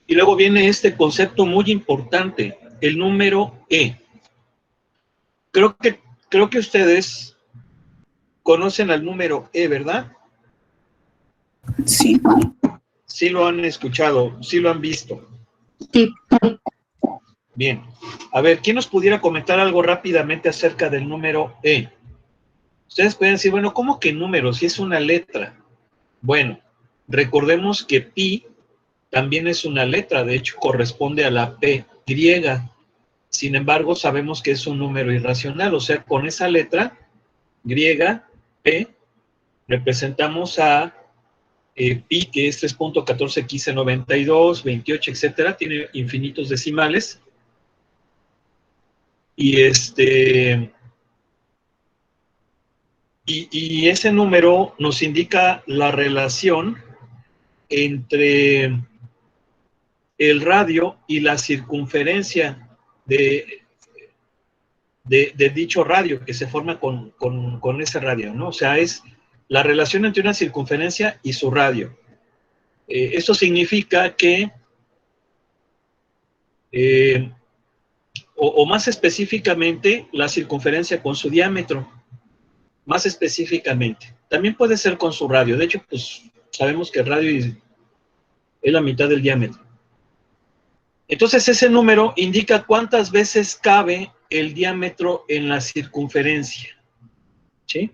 Y luego viene este concepto muy importante, el número E. Creo que ustedes conocen al número E, ¿verdad? Sí. Sí lo han escuchado, sí lo han visto. Sí. Bien. A ver, ¿quién nos pudiera comentar algo rápidamente acerca del número E? Ustedes pueden decir, bueno, ¿cómo que número? Si es una letra. Bueno, recordemos que pi también es una letra, de hecho corresponde a la P griega. Sin embargo, sabemos que es un número irracional, o sea, con esa letra griega, P, representamos a pi, que es 3.141592, 28, etcétera, tiene infinitos decimales. Y y ese número nos indica la relación entre el radio y la circunferencia de dicho radio que se forma con ese radio, ¿no? O sea, es la relación entre una circunferencia y su radio. Esto significa que, o más específicamente, la circunferencia con su diámetro, más específicamente. También puede ser con su radio. De hecho, pues sabemos que el radio es la mitad del diámetro. Entonces, ese número indica cuántas veces cabe el diámetro en la circunferencia, ¿sí?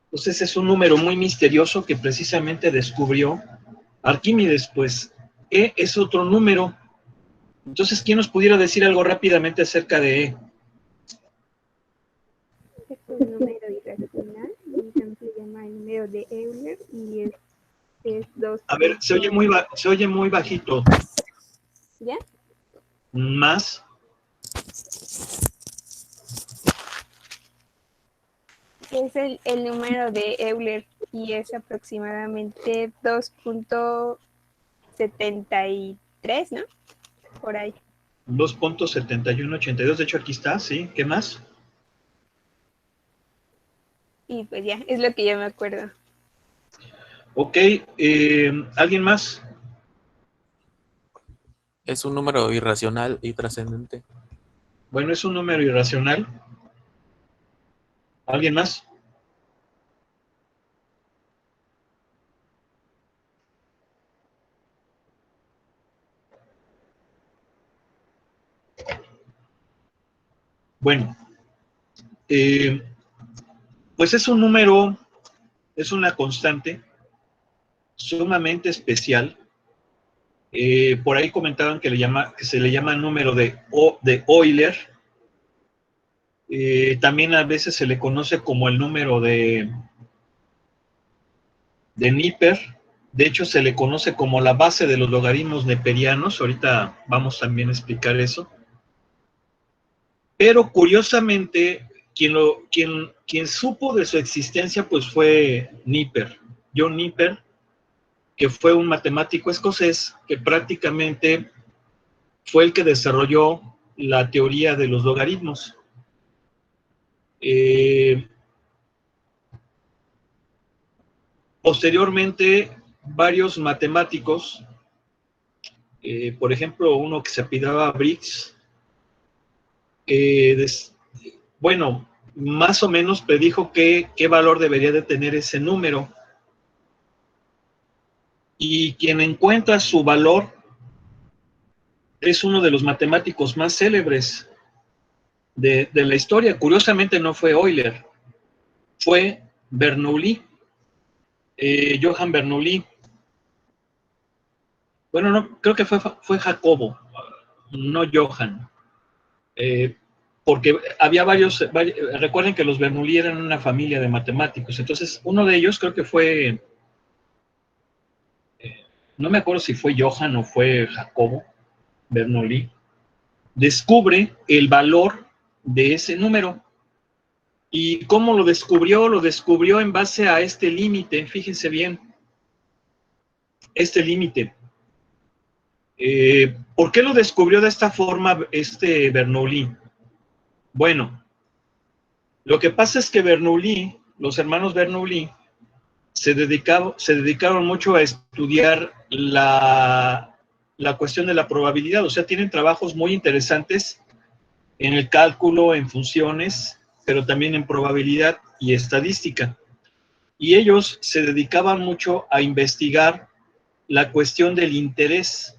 Entonces, es un número muy misterioso que precisamente descubrió Arquímedes, pues, E es otro número. Entonces, ¿quién nos pudiera decir algo rápidamente acerca de E? Es un número irracional y también se llama el número de Euler y es 2. A ver, se oye muy bajito. ¿Ya? Más. Es el número de Euler y es aproximadamente 2.73, ¿no? Por ahí. 2.7182, de hecho aquí está, ¿sí? ¿Qué más? Y pues ya, es lo que yo me acuerdo. Ok, ¿alguien más? Es un número irracional y trascendente. Bueno, es un número irracional. ¿Alguien más? Bueno, pues es un número, es una constante sumamente especial. Por ahí comentaban que se le llama número de Euler. También a veces se le conoce como el número de Neper. De hecho, se le conoce como la base de los logaritmos neperianos. Ahorita vamos también a explicar eso. Pero curiosamente, quien supo de su existencia pues fue Neper, John Neper, que fue un matemático escocés que prácticamente fue el que desarrolló la teoría de los logaritmos. Posteriormente, varios matemáticos, por ejemplo, uno que se apellidaba Briggs, bueno, más o menos predijo qué valor debería de tener ese número. Y quien encuentra su valor es uno de los matemáticos más célebres de la historia. Curiosamente no fue Euler, fue Bernoulli, Johann Bernoulli. Bueno, no, creo que fue Jacobo, no Johann. Porque había varios, recuerden que los Bernoulli eran una familia de matemáticos, entonces uno de ellos creo que fue, no me acuerdo si fue Johann o fue Jacobo Bernoulli, descubre el valor de ese número. ¿Y cómo lo descubrió? Lo descubrió en base a este límite, fíjense bien, este límite. ¿Por qué lo descubrió de esta forma Bernoulli? Bueno, lo que pasa es que los hermanos Bernoulli, se dedicaron mucho a estudiar la cuestión de la probabilidad. O sea, tienen trabajos muy interesantes en el cálculo, en funciones, pero también en probabilidad y estadística. Y ellos se dedicaban mucho a investigar la cuestión del interés.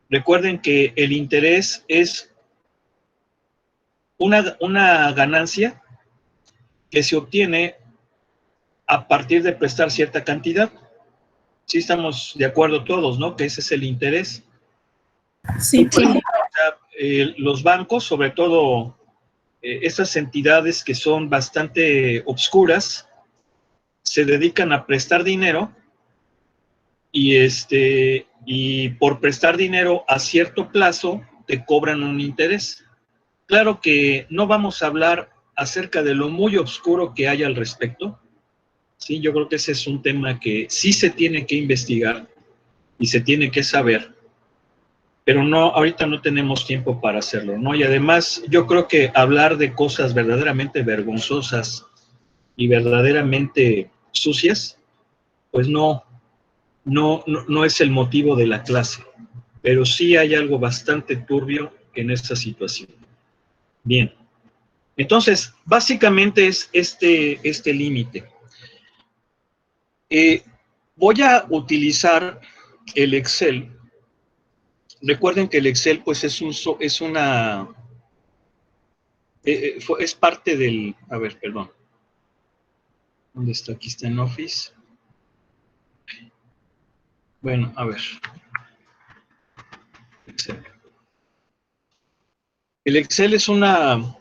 Recuerden que el interés es una ganancia que se obtiene a partir de prestar cierta cantidad. Sí estamos de acuerdo todos, ¿no? Que ese es el interés. Sí. Por ejemplo, los bancos, sobre todo estas entidades que son bastante obscuras, se dedican a prestar dinero y por prestar dinero a cierto plazo te cobran un interés. Claro que no vamos a hablar acerca de lo muy oscuro que hay al respecto. Sí, yo creo que ese es un tema que sí se tiene que investigar y se tiene que saber, pero no, ahorita no tenemos tiempo para hacerlo, ¿no? Y además, yo creo que hablar de cosas verdaderamente vergonzosas y verdaderamente sucias, pues no es el motivo de la clase, pero sí hay algo bastante turbio en esta situación. Bien, entonces, básicamente es este límite. Voy a utilizar el Excel. Recuerden que el Excel, pues, es parte del... A ver, perdón. ¿Dónde está? Aquí está en Office. Bueno, a ver. Excel. El Excel es una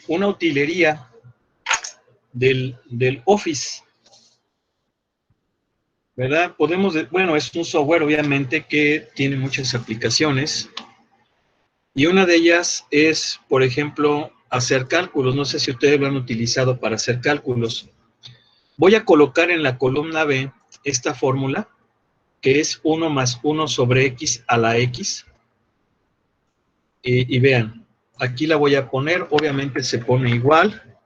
utilería del Office, ¿verdad? Bueno, es un software, obviamente, que tiene muchas aplicaciones. Y una de ellas es, por ejemplo, hacer cálculos. No sé si ustedes lo han utilizado para hacer cálculos. Voy a colocar en la columna B esta fórmula, que es 1 más 1 sobre x a la x. Y vean, aquí la voy a poner, obviamente se pone igual,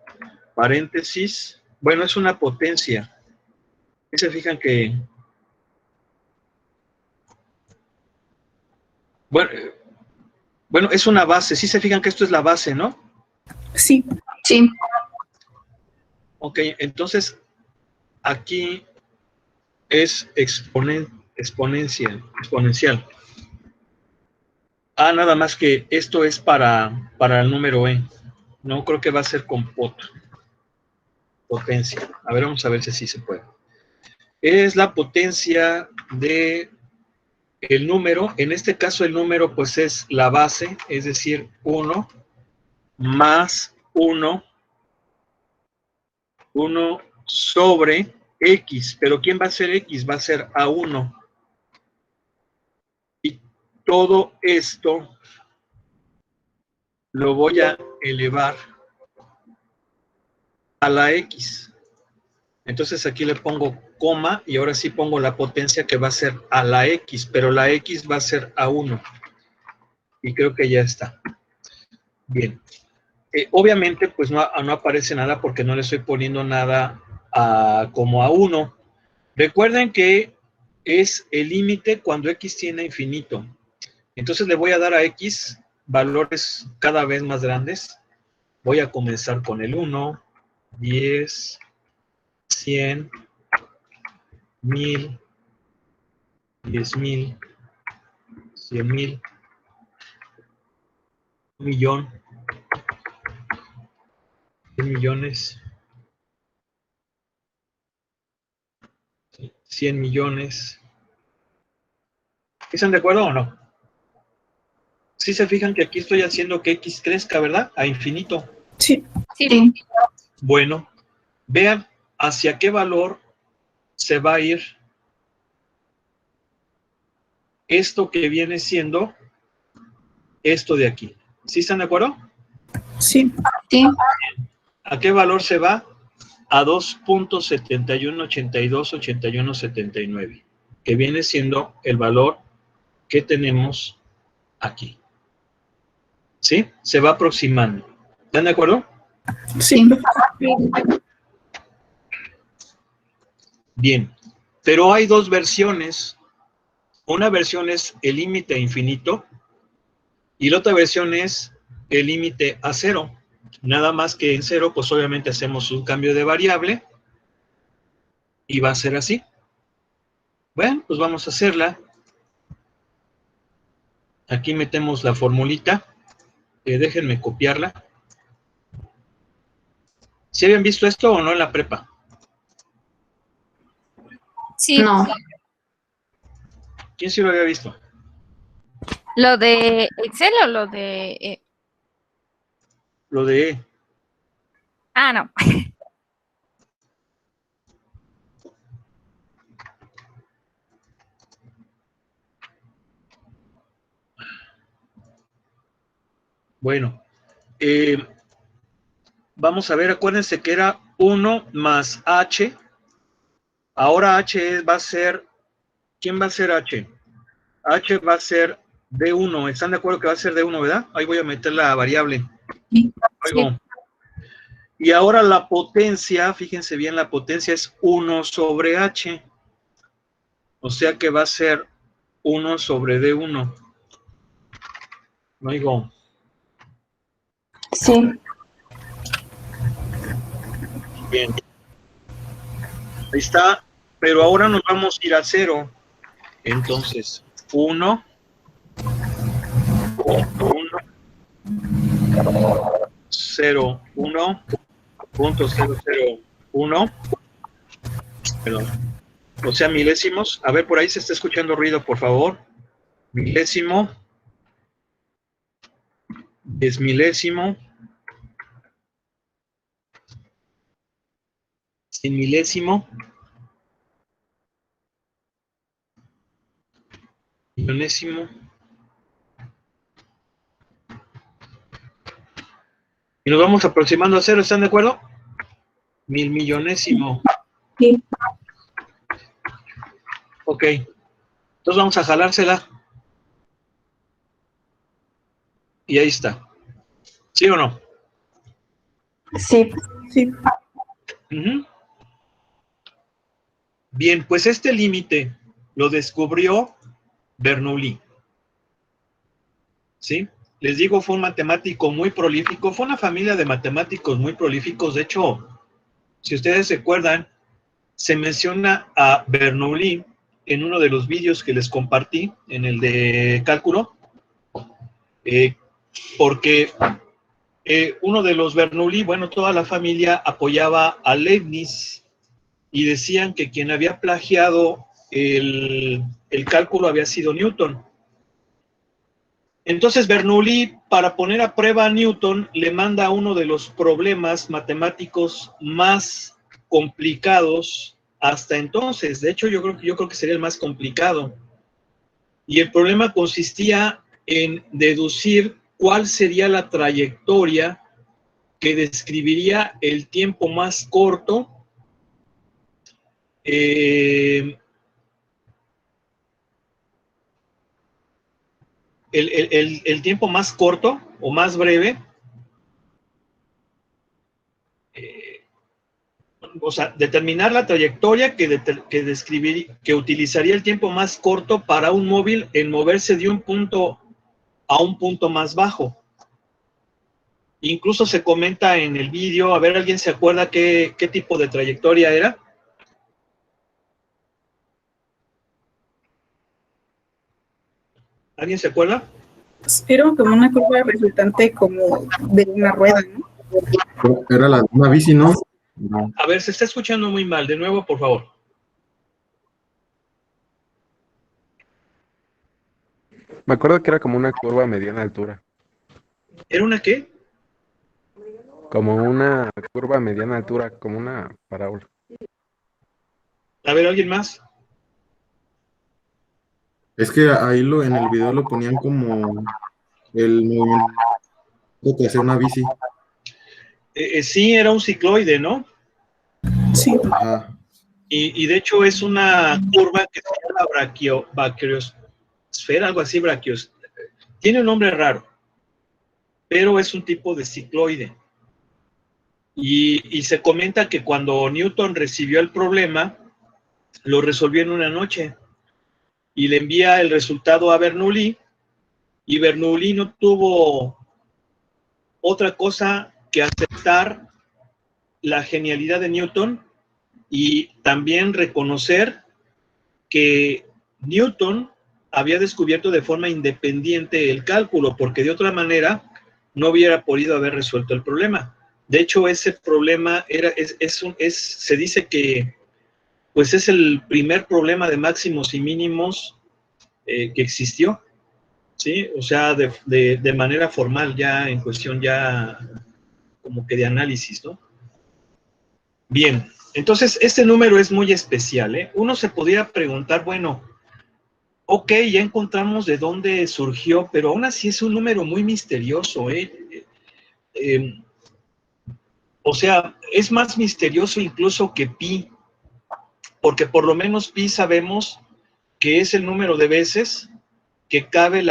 paréntesis. Bueno, es una potencia. ¿Se fijan que... Bueno, es una base. Sí se fijan que esto es la base, ¿no? Sí. Sí. Ok, entonces aquí es exponencial. Ah, nada más que esto es para el número E. No creo que va a ser con potencia. A ver, vamos a ver si así se puede. Es la potencia de el número. En este caso el número pues es la base, es decir, 1 más 1 sobre X. Pero ¿quién va a ser X? Va a ser A1. Y todo esto lo voy a elevar a la X. Entonces aquí le pongo coma y ahora sí pongo la potencia que va a ser a la X, pero la X va a ser A1. Y creo que ya está. Bien. Obviamente pues no aparece nada porque no le estoy poniendo nada como A1. Recuerden que es el límite cuando X tiene infinito. Entonces le voy a dar a X valores cada vez más grandes. Voy a comenzar con el 1, 10, 100, 1000, 10,000, 100,000, 1,000,000, 100 millones, 100 millones. ¿Están de acuerdo o no? Sí se fijan que aquí estoy haciendo que X crezca, ¿verdad? A infinito. Sí. Sí. Bueno, vean hacia qué valor se va a ir esto que viene siendo esto de aquí. ¿Sí están de acuerdo? Sí. Sí. ¿A qué valor se va? A 2.71828179, que viene siendo el valor que tenemos aquí. ¿Sí? Se va aproximando. ¿Están de acuerdo? Sí. Bien. Pero hay dos versiones Una versión es el límite infinito y la otra versión es el límite a cero. Nada más que en cero, pues obviamente hacemos un cambio de variable y va a ser así. Bueno, pues vamos a hacerla. Aquí metemos la formulita. Déjenme copiarla. ¿Sí habían visto esto o no en la prepa? Sí, No. ¿Quién sí lo había visto? lo de Excel o lo de... Lo de E. Ah, no. Bueno, vamos a ver, acuérdense que era 1 más H. Ahora H va a ser, ¿quién va a ser H? H va a ser D1. ¿Están de acuerdo que va a ser D1, verdad? Ahí voy a meter la variable. Sí. Oigo. Y ahora la potencia, fíjense bien, la potencia es 1 sobre H. O sea que va a ser 1 sobre D1. Oigo. Sí. Bien. Ahí está. Pero ahora nos vamos a ir a 0. Entonces, 1, 0, 1, punto 0, 0, 1. Perdón. O sea, milésimos. A ver, por ahí se está escuchando ruido, por favor. Milésimo. Desmilésimo. Sin milésimo. Millonésimo. Y nos vamos aproximando a 0, ¿están de acuerdo? Mil millonésimo. Sí. Ok. Entonces vamos a jalársela. Y ahí está. ¿Sí o no? Sí. Sí. Uh-huh. Bien, pues este límite lo descubrió Bernoulli. ¿Sí? Les digo, fue un matemático muy prolífico, fue una familia de matemáticos muy prolíficos. De hecho, si ustedes se acuerdan, se menciona a Bernoulli en uno de los vídeos que les compartí, en el de cálculo, porque uno de los Bernoulli, bueno, toda la familia apoyaba a Leibniz y decían que quien había plagiado el cálculo había sido Newton. Entonces Bernoulli, para poner a prueba a Newton, le manda uno de los problemas matemáticos más complicados hasta entonces. De hecho, yo creo que sería el más complicado. Y el problema consistía en deducir cuál sería la trayectoria que describiría el tiempo más corto el tiempo más corto o más breve, o sea, determinar la trayectoria que utilizaría el tiempo más corto para un móvil en moverse de un punto a un punto más bajo. Incluso se comenta en el vídeo, a ver, ¿alguien se acuerda qué tipo de trayectoria era? ¿Alguien se acuerda? Era como una curva resultante como de una rueda, ¿no? Era una bici, ¿no? A ver, se está escuchando muy mal. De nuevo, por favor. Me acuerdo que era como una curva a mediana altura. ¿Era una qué? Como una curva a mediana altura, como una parábola. A ver, ¿alguien más? Es que ahí en el video lo ponían como el movimiento que hacía una bici. Sí, era un cicloide, ¿no? Sí. Ajá. Y de hecho es una curva que se llama braquiosfera, algo así, tiene un nombre raro, pero es un tipo de cicloide. Y se comenta que cuando Newton recibió el problema, lo resolvió en una noche. y le envía el resultado a Bernoulli, y Bernoulli no tuvo otra cosa que aceptar la genialidad de Newton y también reconocer que Newton había descubierto de forma independiente el cálculo, porque de otra manera no hubiera podido haber resuelto el problema. De hecho, ese problema se dice que pues es el primer problema de máximos y mínimos que existió, ¿sí? O sea, de manera formal, ya en cuestión ya como que de análisis, ¿no? Bien, entonces este número es muy especial, ¿eh? Uno se podría preguntar, bueno, ok, ya encontramos de dónde surgió, pero aún así es un número muy misterioso, ¿eh? O sea, es más misterioso incluso que pi, porque por lo menos pi sabemos que es el número de veces que cabe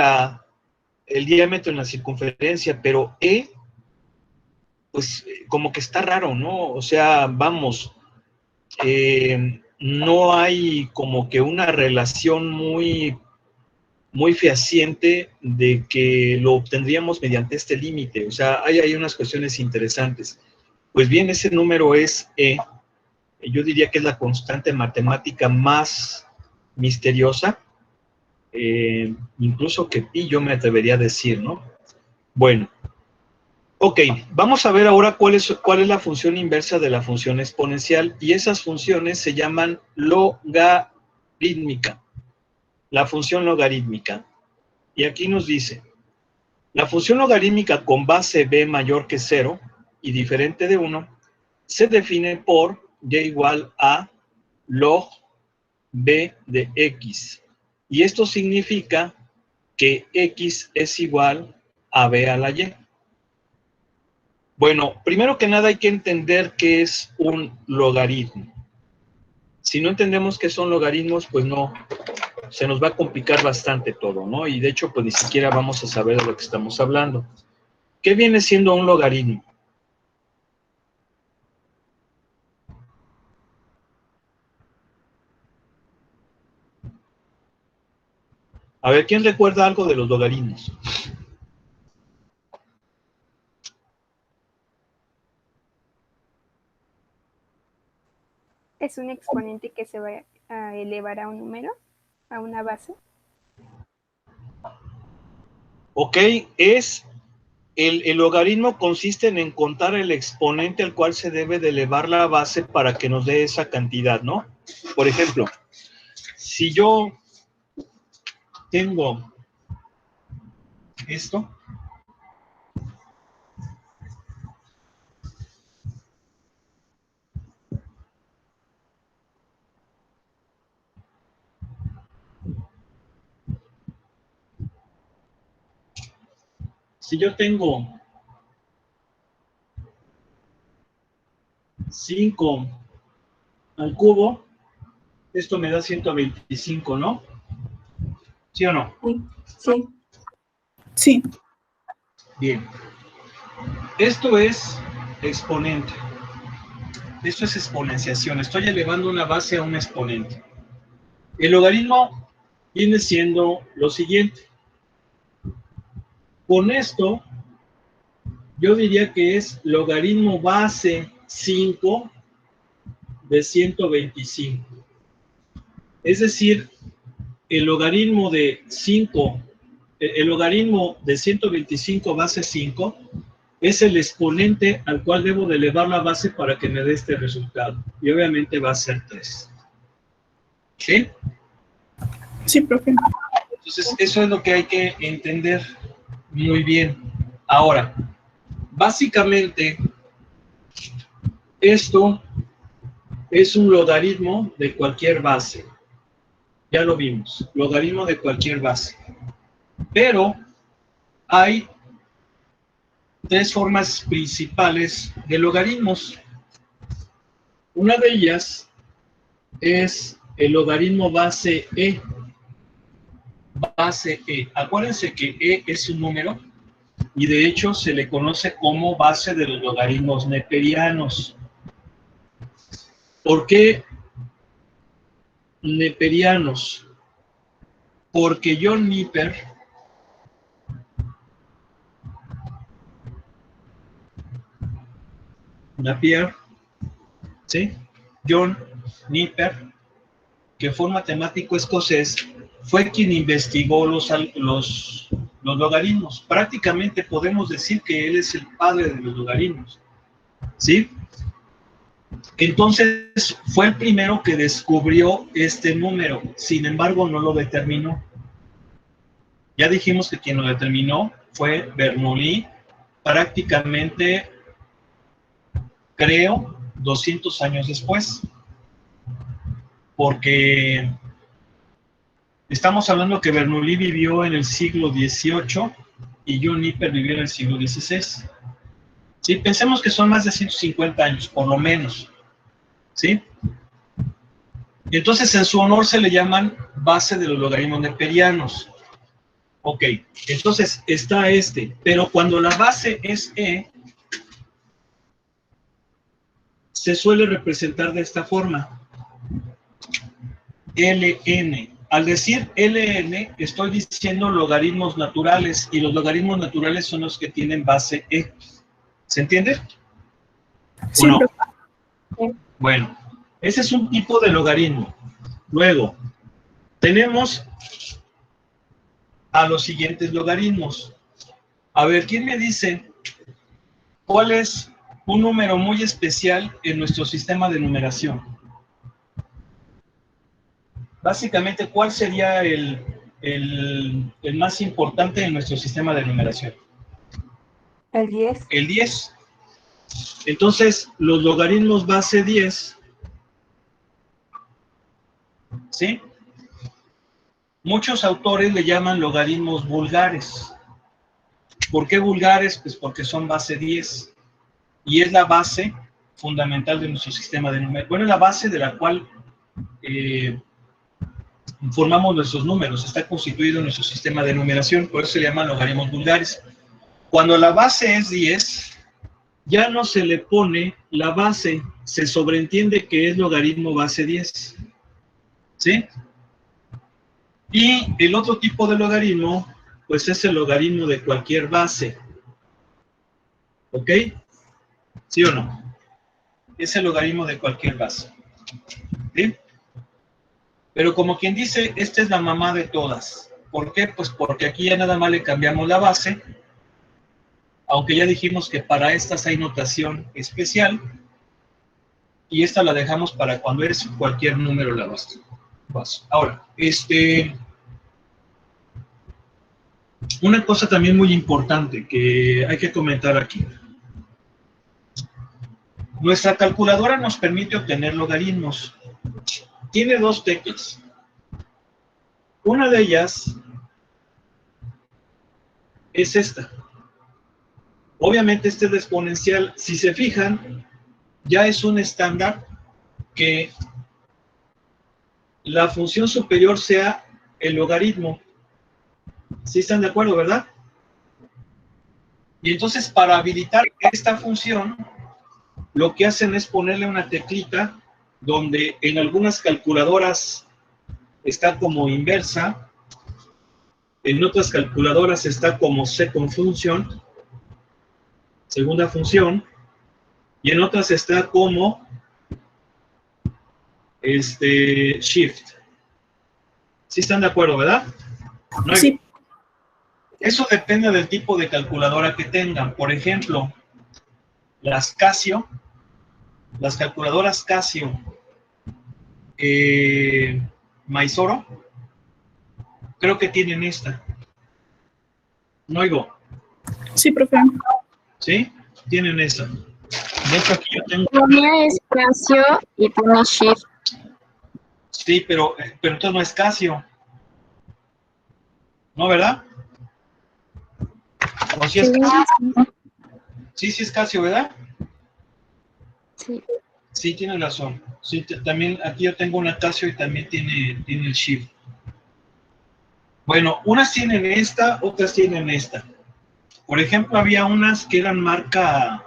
el diámetro en la circunferencia, pero e, pues como que está raro, ¿no? O sea, vamos, no hay como que una relación muy fehaciente de que lo obtendríamos mediante este límite. O sea, hay unas cuestiones interesantes. Pues bien, ese número es E. Yo diría que es la constante matemática más misteriosa, incluso que pi yo me atrevería a decir, ¿no? Bueno, ok, vamos a ver ahora cuál es la función inversa de la función exponencial, y esas funciones se llaman logarítmica, la función logarítmica. Y aquí nos dice, la función logarítmica con base b mayor que 0 y diferente de 1 se define por y igual a log b de x. Y esto significa que x es igual a b a la y. Bueno, primero que nada hay que entender qué es un logaritmo. Si no entendemos qué son logaritmos, pues no, se nos va a complicar bastante todo, ¿no? Y de hecho, pues ni siquiera vamos a saber de lo que estamos hablando. ¿Qué viene siendo un logaritmo? A ver, ¿quién recuerda algo de los logaritmos? Es un exponente que se va a elevar a un número, a una base. Ok, el logaritmo consiste en encontrar el exponente al cual se debe de elevar la base para que nos dé esa cantidad, ¿no? Por ejemplo, si yo tengo esto, si yo tengo 5 al cubo, esto me da 125, ¿no? ¿Sí o no? Sí. Sí. Bien. Esto es exponente. Esto es exponenciación. Estoy elevando una base a un exponente. El logaritmo viene siendo lo siguiente. Con esto, yo diría que es logaritmo base 5 de 125. Es decir, el logaritmo de 5, el logaritmo de 125 base 5 es el exponente al cual debo de elevar la base para que me dé este resultado. Y obviamente va a ser 3. ¿Sí? Sí, profe. Entonces, eso es lo que hay que entender muy bien. Ahora, básicamente, esto es un logaritmo de cualquier base. Ya lo vimos, logaritmo de cualquier base. Pero hay 3 formas principales de logaritmos. Una de ellas es el logaritmo base E. Base E. Acuérdense que E es un número y de hecho se le conoce como base de los logaritmos neperianos. ¿Por qué neperianos? porque John Nipper Napier, ¿sí? John Nipper, que fue un matemático escocés, fue quien investigó los logaritmos. Prácticamente podemos decir que él es el padre de los logaritmos, ¿sí? Entonces, fue el primero que descubrió este número, sin embargo, no lo determinó. Ya dijimos que quien lo determinó fue Bernoulli, prácticamente, creo, 200 años después, porque estamos hablando que Bernoulli vivió en el siglo XVIII y John Nipper vivió en el siglo XVI. ¿Sí? Pensemos que son más de 150 años, por lo menos. ¿Sí? Y entonces en su honor se le llaman base de los logaritmos neperianos. Ok, entonces está este, pero cuando la base es E, se suele representar de esta forma. Ln. Al decir Ln, estoy diciendo logaritmos naturales, y los logaritmos naturales son los que tienen base E. ¿Se entiende? Sí, ¿O no? profe. Bueno, ese es un tipo de logaritmo. Luego, tenemos a los siguientes logaritmos. A ver, ¿quién me dice cuál es un número muy especial en nuestro sistema de numeración? Básicamente, ¿cuál sería el más importante en nuestro sistema de numeración? El 10. El 10. Entonces, los logaritmos base 10, ¿sí? Muchos autores le llaman logaritmos vulgares. ¿Por qué vulgares? Pues porque son base 10. Y es la base fundamental de nuestro sistema de numeración. Bueno, es la base de la cual formamos nuestros números. Está constituido nuestro sistema de numeración, por eso se le llaman logaritmos vulgares. Cuando la base es 10, ya no se le pone la base, se sobreentiende que es logaritmo base 10. ¿Sí? Y el otro tipo de logaritmo, pues es el logaritmo de cualquier base. ¿Ok? ¿Sí o no? Es el logaritmo de cualquier base. ¿Sí? Pero como quien dice, esta es la mamá de todas. ¿Por qué? Pues porque aquí ya nada más le cambiamos la base, aunque ya dijimos que para estas hay notación especial, y esta la dejamos para cuando es cualquier número la base. Ahora, una cosa también muy importante que hay que comentar aquí. Nuestra calculadora nos permite obtener logaritmos. Tiene dos teclas. Una de ellas es esta. Obviamente este es de exponencial. Si se fijan, ya es un estándar que la función superior sea el logaritmo. ¿Sí están de acuerdo, verdad? Y entonces para habilitar esta función, lo que hacen es ponerle una teclita donde en algunas calculadoras está como inversa, en otras calculadoras está como second function, segunda función, y en otras está como shift. ¿Sí están de acuerdo, verdad? No hay... Sí. Eso depende del tipo de calculadora que tengan. Por ejemplo, las Casio, las calculadoras Casio Maizoro, creo que tienen esta. No oigo. Sí, profe. ¿Sí? Tienen esta. De hecho, aquí yo tengo... La mía es Casio y tiene Shift. Sí, pero entonces no es Casio. ¿No, verdad? ¿O sí es Casio? Sí, sí es Casio, ¿verdad? Sí. Sí, tiene razón. Sí, también aquí yo tengo una Casio y también tiene el Shift. Bueno, unas tienen esta, otras tienen esta. Por ejemplo, había unas que eran marca...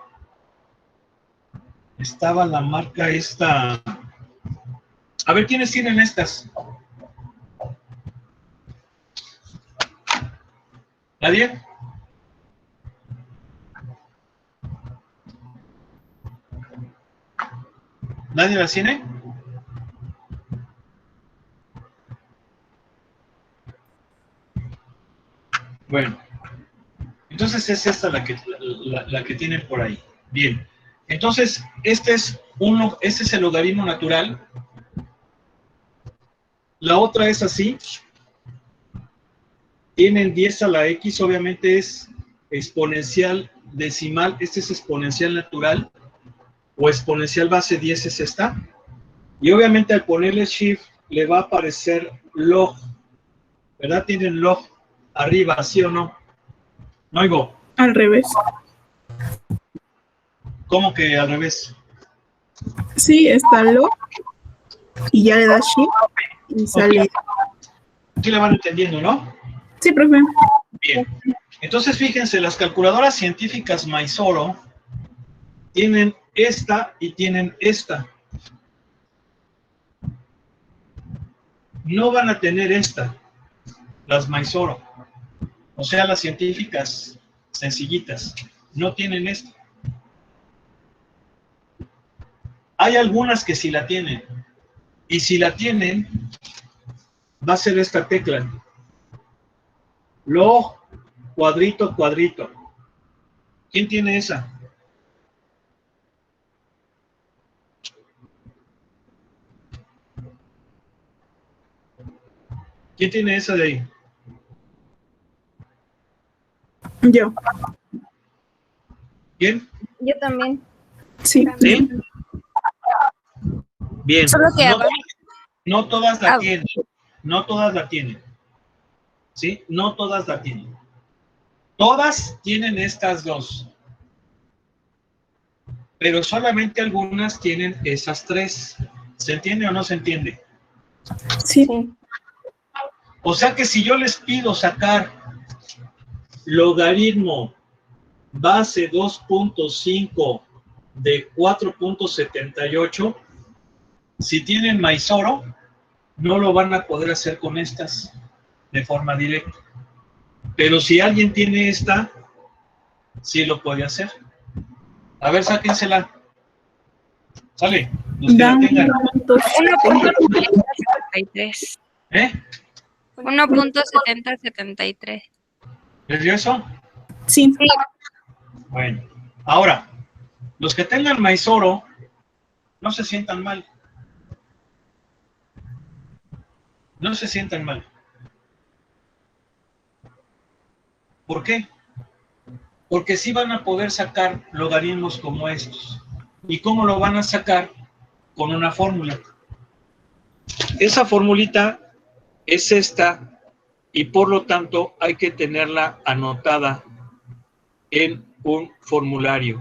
Estaba la marca esta... A ver, ¿quiénes tienen estas? ¿Nadie? ¿Nadie la tiene? Bueno, entonces es esta la que tienen por ahí. Bien, entonces este es el logaritmo natural. La otra es así. Tienen 10 a la x, obviamente es exponencial decimal. Este es exponencial natural o exponencial base 10 es esta. Y obviamente al ponerle shift le va a aparecer log, ¿verdad? Tienen log arriba, ¿sí o no? No oigo. Al revés. ¿Cómo que al revés? Sí, está log y ya le das shift y sale. Okay. Sí le van entendiendo, ¿no? Sí, profe. Bien. Entonces, fíjense, las calculadoras científicas Mysore tienen esta y tienen esta. No van a tener esta, las Mysore. O sea, las científicas sencillitas. No tienen esta. Hay algunas que sí la tienen. Y si la tienen, va a ser esta tecla. Log, cuadrito, cuadrito. ¿Quién tiene esa? ¿Quién tiene esa de ahí? Yo. ¿Quién? Yo también. Sí. ¿Sí? Bien. Solo que No todas la Ah. tienen. No todas la tienen. ¿Sí? No todas la tienen. Todas tienen estas dos. Pero solamente algunas tienen esas tres. ¿Se entiende o no se entiende? Sí. O sea que si yo les pido sacar logaritmo base 2.5 de 4.78, si tienen Mysore, no lo van a poder hacer con estas de forma directa. Pero si alguien tiene esta, sí lo puede hacer. A ver, sáquensela. Sale. Los que la tengan. 1.7073. ¿Eh? 1.7073. ¿Les dio eso? Sí. Bueno. Ahora, los que tengan Mysore, no se sientan mal. No se sientan mal. ¿Por qué? Porque sí van a poder sacar logaritmos como estos. ¿Y cómo lo van a sacar? Con una fórmula. Esa formulita es esta y por lo tanto hay que tenerla anotada en un formulario.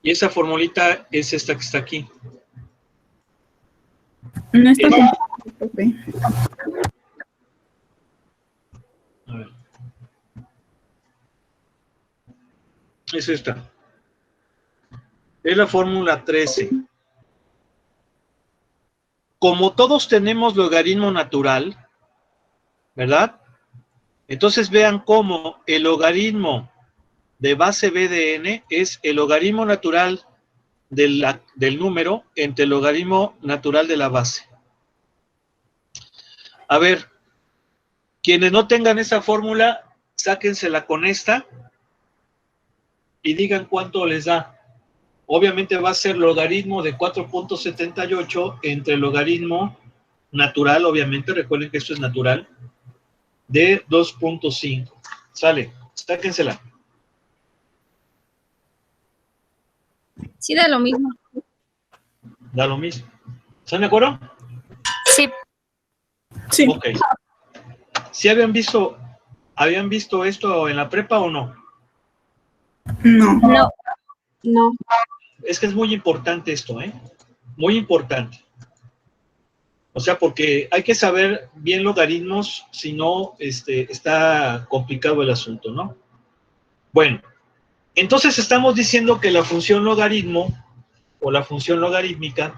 Y esa formulita es esta que está aquí. No está complicado, profe. A ver. Es esta. Es la fórmula 13. Como todos tenemos logaritmo natural, ¿verdad? Entonces vean cómo el logaritmo de base b de n es el logaritmo natural del número entre el logaritmo natural de la base. A ver, quienes no tengan esa fórmula, sáquensela con esta y digan cuánto les da. Obviamente va a ser logaritmo de 4.78 entre el logaritmo natural, obviamente, recuerden que esto es natural, de 2.5. Sale, sáquensela. Sí, da lo mismo. Da lo mismo. ¿Están de acuerdo? Sí. Sí. Ok. ¿Sí habían visto esto en la prepa o no? No. No. No. Es que es muy importante esto, ¿eh? Muy importante. O sea, porque hay que saber bien logaritmos, si no, está complicado el asunto, ¿no? Bueno, entonces estamos diciendo que la función logaritmo, o la función logarítmica,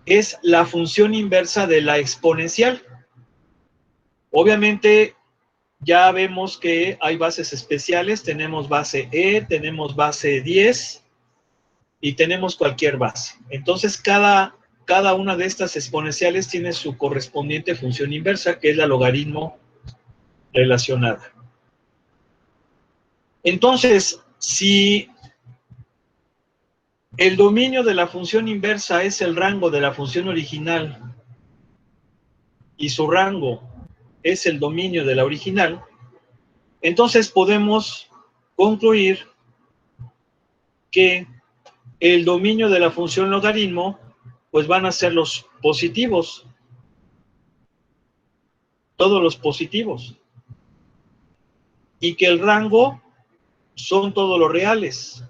es la función inversa de la exponencial. Obviamente, ya vemos que hay bases especiales, tenemos base E, tenemos base 10 y tenemos cualquier base. Entonces, cada una de estas exponenciales tiene su correspondiente función inversa, que es la logaritmo relacionada. Entonces, si el dominio de la función inversa es el rango de la función original y su rango es el dominio de la original, entonces podemos concluir que el dominio de la función logaritmo pues van a ser los positivos, todos los positivos, y que el rango son todos los reales,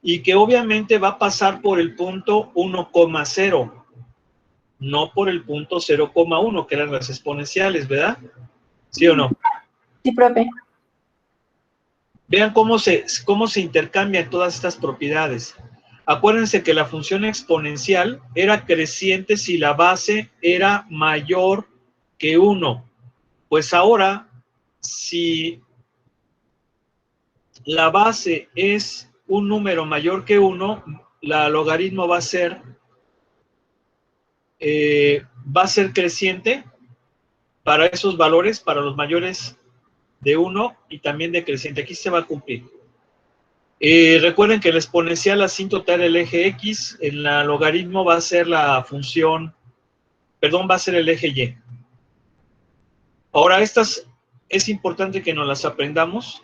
y que obviamente va a pasar por el punto 1,0, no por el punto 0,1, que eran las exponenciales, ¿verdad? ¿Sí o no? Sí, profe. Vean cómo se intercambian todas estas propiedades. Acuérdense que la función exponencial era creciente si la base era mayor que 1. Pues ahora, si la base es un número mayor que 1, la logaritmo va a ser creciente para esos valores, para los mayores de 1 y también decreciente. Aquí se va a cumplir. Recuerden que el exponencial asíntota era el eje X, en la logaritmo va a ser la función, perdón, va a ser el eje Y. Ahora, estas es importante que nos las aprendamos.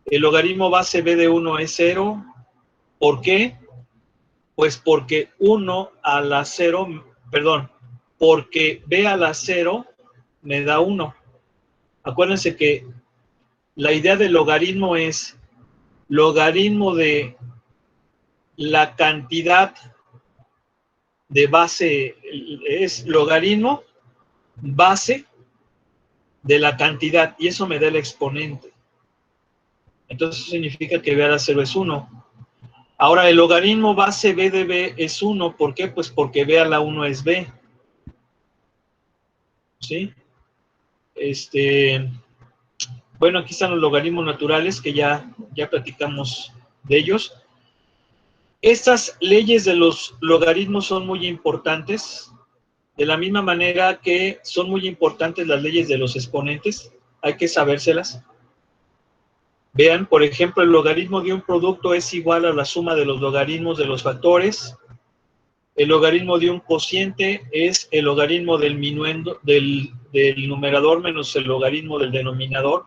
El logaritmo base b de 1 es 0. ¿Por qué? Pues porque 1 a la 0, perdón, porque b a la 0 me da 1. Acuérdense que la idea del logaritmo es logaritmo de la cantidad de base, es logaritmo base de la cantidad, y eso me da el exponente. Entonces eso significa que b a la 0 es 1. Ahora, el logaritmo base b de b es 1. ¿Por qué? Pues porque b a la 1 es b. ¿Sí? Bueno, aquí están los logaritmos naturales, que ya platicamos de ellos. Estas leyes de los logaritmos son muy importantes, de la misma manera que son muy importantes las leyes de los exponentes, hay que sabérselas. Vean, por ejemplo, el logaritmo de un producto es igual a la suma de los logaritmos de los factores. El logaritmo de un cociente es el logaritmo del minuendo, del numerador menos el logaritmo del denominador.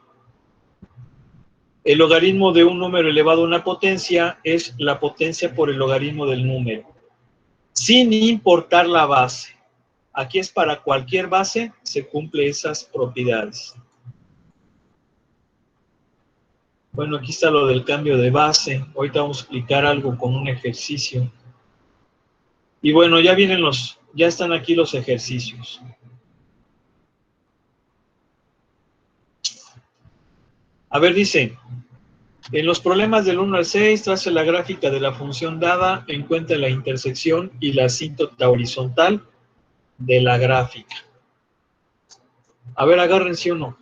El logaritmo de un número elevado a una potencia es la potencia por el logaritmo del número, sin importar la base. Aquí es para cualquier base, se cumple esas propiedades. Bueno, aquí está lo del cambio de base. Ahorita vamos a explicar algo con un ejercicio. Y bueno, ya están aquí los ejercicios. A ver, dice, en los problemas del 1 al 6, trace la gráfica de la función dada, encuentre la intersección y la asíntota horizontal de la gráfica. A ver, agárrense uno.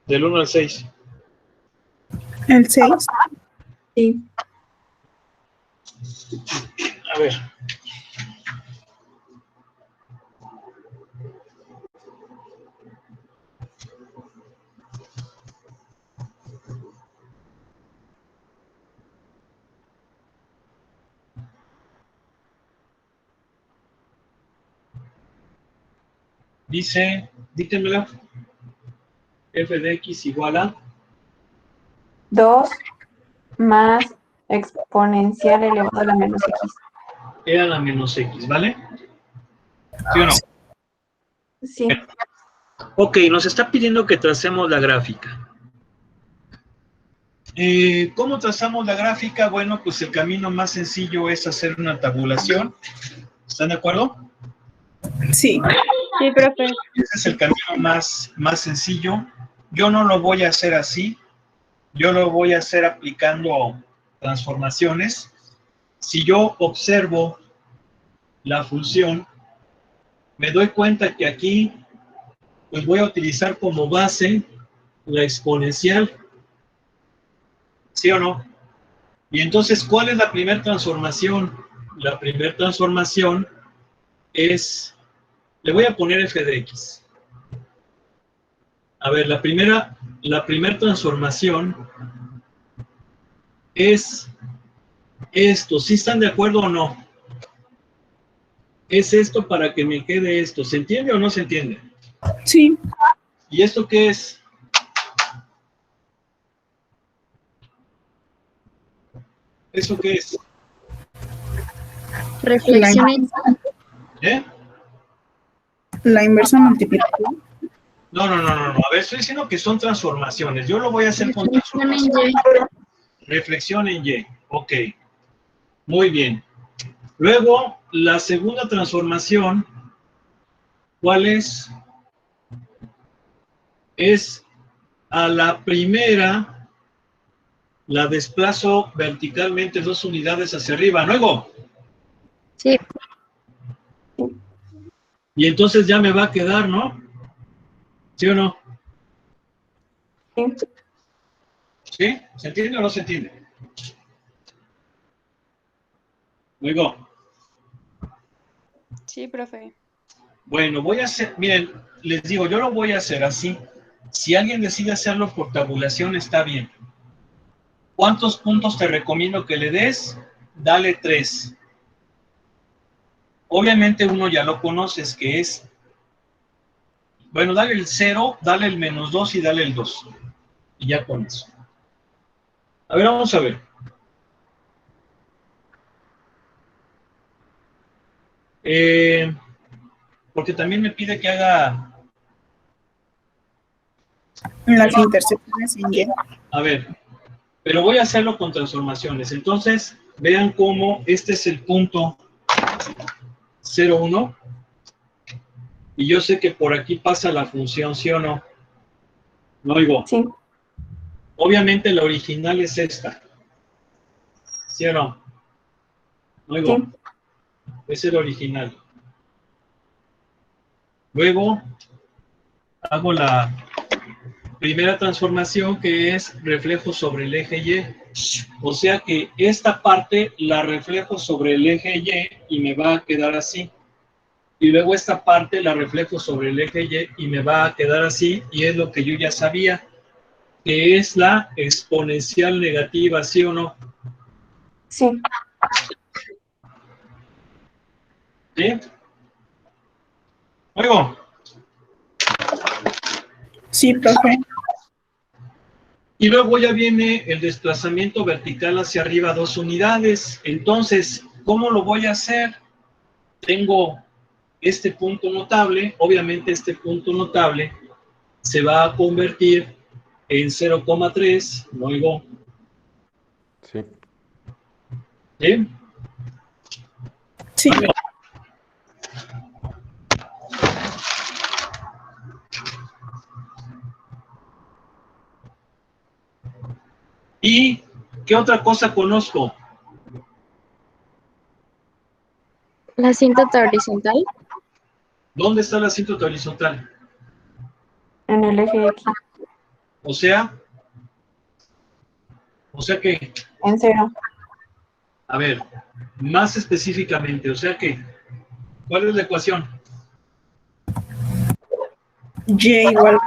Del 1 al 6. El 6. Sí. A ver. Dice, dítemela. F de X igual a 2 más exponencial elevado a la menos X. Era la menos X, ¿vale? ¿Sí o no? Sí. Ok, nos está pidiendo que tracemos la gráfica. ¿Cómo trazamos la gráfica? Bueno, pues el camino más sencillo es hacer una tabulación. ¿Están de acuerdo? Sí. Sí, profe. Ese es el camino más sencillo. Yo no lo voy a hacer así. Yo lo voy a hacer aplicando transformaciones. Si yo observo la función, me doy cuenta que aquí pues voy a utilizar como base la exponencial. ¿Sí o no? Y entonces, ¿cuál es la primera transformación? La primera transformación es, le voy a poner f de x. A ver, la primera transformación es esto. ¿Sí están de acuerdo o no? Es esto para que me quede esto. ¿Se entiende o no se entiende? Sí. ¿Y esto qué es? ¿Eso qué es? Reflexiones. ¿Eh? La inversa multiplicación. No. A ver, estoy diciendo que son transformaciones. Yo lo voy a hacer con Reflexión en transformaciones. Y. Reflexión en Y. Ok. Muy bien. Luego, la segunda transformación, ¿cuál es? Es a la primera, la desplazo verticalmente 2 unidades hacia arriba. ¿Luego? Sí. Y entonces ya me va a quedar, ¿no? ¿Sí o no? Sí. ¿Sí? ¿Se entiende o no se entiende? Luego. Sí, profe. Bueno, voy a hacer, miren, les digo, yo lo voy a hacer así. Si alguien decide hacerlo por tabulación, está bien. ¿Cuántos puntos te recomiendo que le des? Dale 3. Obviamente uno ya lo conoces, que es, bueno, dale el 0, dale el -2 y dale el 2. Y ya con eso. A ver, vamos a ver. Porque también me pide que haga... Las intersecciones en Y. A ver, pero voy a hacerlo con transformaciones. Entonces, vean cómo este es el punto 0,1. Y yo sé que por aquí pasa la función, ¿sí o no? No oigo. Sí. Obviamente la original es esta. ¿Sí o no? No oigo. Sí. Es el original. Luego, hago la primera transformación, que es reflejo sobre el eje Y. O sea que esta parte la reflejo sobre el eje Y me va a quedar así. Y luego esta parte la reflejo sobre el eje Y me va a quedar así. Y es lo que yo ya sabía, que es la exponencial negativa, ¿sí o no? Sí. ¿Sí? Luego. Sí, profe. Y luego ya viene el desplazamiento vertical hacia arriba 2 unidades. Entonces, ¿cómo lo voy a hacer? Tengo este punto notable. Obviamente este punto notable se va a convertir en 0,3. ¿No oigo? Sí. ¿Sí? Sí. Luego. ¿Y qué otra cosa conozco? La asíntota horizontal. ¿Dónde está la asíntota horizontal? En el eje X. O sea que, En 0. a ver, más específicamente, o sea que, ¿cuál es la ecuación? Y igual.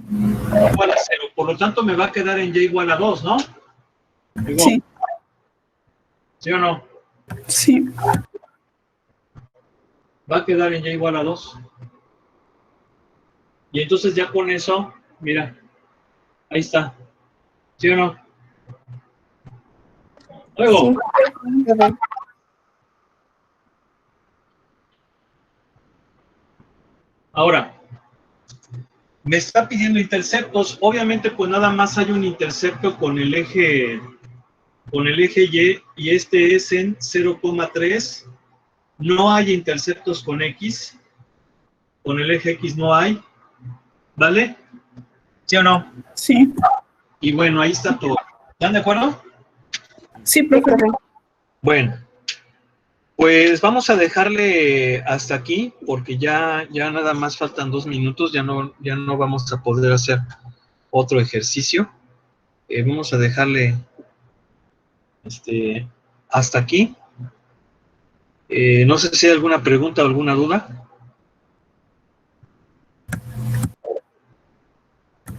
Igual a 0, por lo tanto me va a quedar en Y igual a 2, ¿no? Digo, Sí. ¿sí o no? Sí. Va a quedar en Y igual a 2. Y entonces ya con eso, mira, ahí está. ¿Sí o no? Luego, Sí. ahora, me está pidiendo interceptos. Obviamente, pues nada más hay un intercepto con el eje Y este es en 0,3. No hay interceptos con X. Con el eje X no hay. ¿Vale? ¿Sí o no? Sí. Y bueno, ahí está todo. ¿Están de acuerdo? Sí, profe. Bueno. Pues vamos a dejarle hasta aquí, porque ya nada más faltan 2 minutos, ya no vamos a poder hacer otro ejercicio. Vamos a dejarle hasta aquí. No sé si hay alguna pregunta o alguna duda.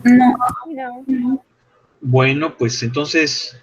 No. Bueno, pues entonces